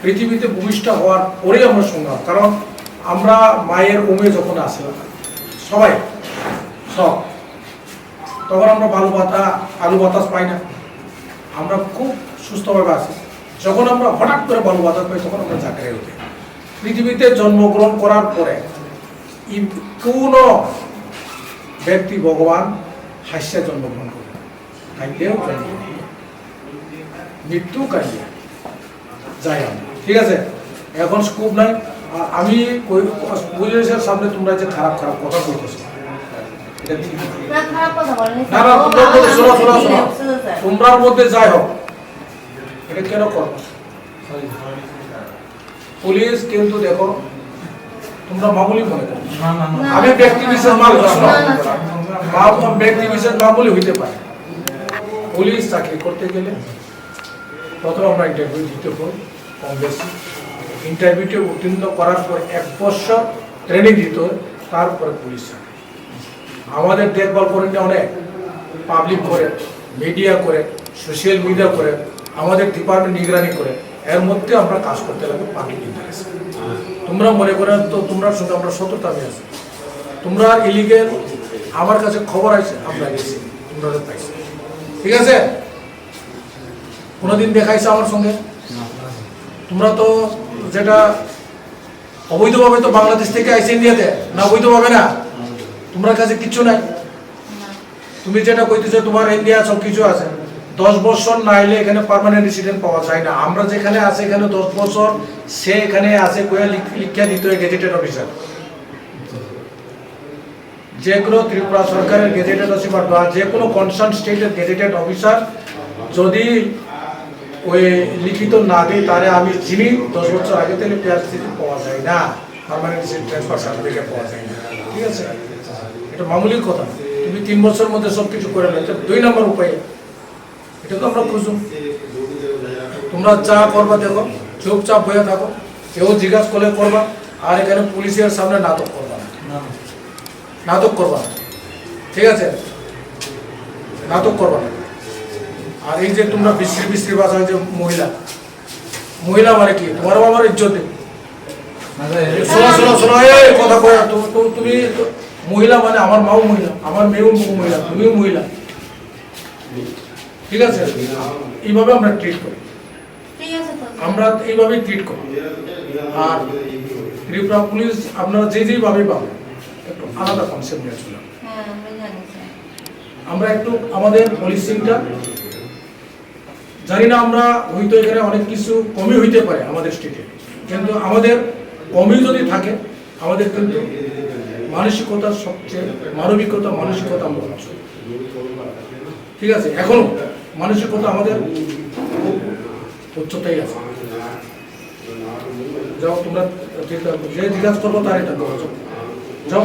পৃথিবীতে ভূমিষ্ঠ হওয়ার পরেই আমরা সংগ্রাম, কারণ আমরা মায়ের ওমে যখন আসি সবাই সব, তখন আমরা আলু বাতাস পাই না, আমরা খুব সুস্থভাবে আছি। যখন আমরা হঠাৎ করে বালু বাতাস পাই তখন আমরা জাকারে উঠি। পৃথিবীতে জন্মগ্রহণ করার পরে কোন ব্যক্তি ভগবান হাস্যে জন্মগ্রহণ করে, কাইলেও মৃত্যু কাইলে যাই আমরা, ঠিক আছে? এখন স্কোপ নাই। আমি পুলিশের সামনে তোমরা যে খারাপ খারাপ কথা বলতেছো, তোমরার মধ্যে যাই হোক, এটা কেন করো? পুলিশ কিন্তু দেখো তোমরা মামুলি মনে করো, আমি ব্যক্তি বিশেষ ব্যক্তি বিশেষ মামুলি হইতে পারে। পুলিশ চাকরি করতে গেলে প্রথমে আমরা ইন্টারভিউ দিতে হয়, কম বেশি ইন্টারভিউতে উত্তীর্ণ করার পর 1 বছর ট্রেনিং দিতে হয়, তারপরে পুলিশ চাকরি। আমাদের দেখভাল করেন অনেক, পাবলিক করে, মিডিয়া করে, সোশ্যাল মিডিয়া করে, আমাদের ডিপার্টমেন্ট নিগরানি করে, এর মধ্যে আমরা কাজ করতে লাগবে পাবলিক ইন্টারেস্ট। তোমরা মনে করেন তো তোমরা সঙ্গে আমরা সততা আমি আছি, তোমরা ইলিগেল, আমার কাছে খবর আছে, আমরা গেছি, তোমরা পাইছি, ঠিক আছে? কোনোদিন দেখাইছে আমার সঙ্গে? তোমরা তো যেটা অবৈধভাবে তো বাংলাদেশ থেকে আইসি ইন্ডিয়াতে, না অবৈধভাবে না, তোমার কাছে কিচ্ছু নাই। তুমি যেটা কইতেছো তোমার ইন্ডিয়া সব কিছু আছে, 10 বছর না এলে এখানে পার্মানেন্ট রেসিডেন্ট পাওয়া যায় না। আমরা যেখানে আছে এখানে 10 বছর, সে এখানে আছে কয়ে লিখিয়া দিতে হয় গেজেটেড অফিসার। যে কোনো ত্রিপুরা সরকারের গেজেটেড অফিসার বা যে কোনো কনসার্ন স্টেটের গেজেটেড অফিসার যদি ওই লিখিত না দিই, তাহলে আমি চিনি 10 বছর আগে থেকে পিআরসি পাওয়া যায় না, পার্মানেন্ট রেসিডেন্ট ট্রান্সফার সার্টিফিকেট পাওয়া যায় না, ঠিক আছে? এটা মামুলি কথা। তুমি 3 বছরের মধ্যে সব কিছু করে নিতে 2 নম্বর উপায়, এটা তো আমরা খুঁজুম। তোমরা যা করবা দেখো, চুপচাপ হয়ে থাকো, কেউ জিজ্ঞাসা করলে করবা, আর এখানে পুলিশের সামনে নাটক করবা না, নাটক করবা না, ঠিক আছে? নাটক করবা না। আর এই যে তোমরা বিশ্রী বিশ্রী ভাষা, যে মহিলা মহিলা মানে কি, তোমারও আমার ইজ্জত দেবে। শোনো শোনো শোনো, এই কথা কয়, তুমি মহিলা মানে আমার মাও মহিলা, আমার মেয়েও মহিলা, তুমিও মহিলা, ঠিক আছে? এইভাবে আমরা ট্রিট করি, আমরা এইভাবেই ট্রিট করি। আর ত্রিপুরা পুলিশ আপনারা যেভাবে পাবেন, একটু আলাদা কনসেপ্ট নিয়ে চললাম। আমরা একটু আমাদের পলিসিংটা জানি না, আমরা হয়তো এখানে অনেক কিছু কমই হইতে পারে আমাদের স্টেটে, কিন্তু আমাদের কমই যদি থাকে, আমাদের কিন্তু মানসিকতা সবচেয়ে মানসিকতা আমরা, ঠিক আছে? এখনো মানসিকতা আমাদের উচ্চতাই আছে। যাও তোমরা যে জিজ্ঞাসা করবো তার এটা করো, যাও।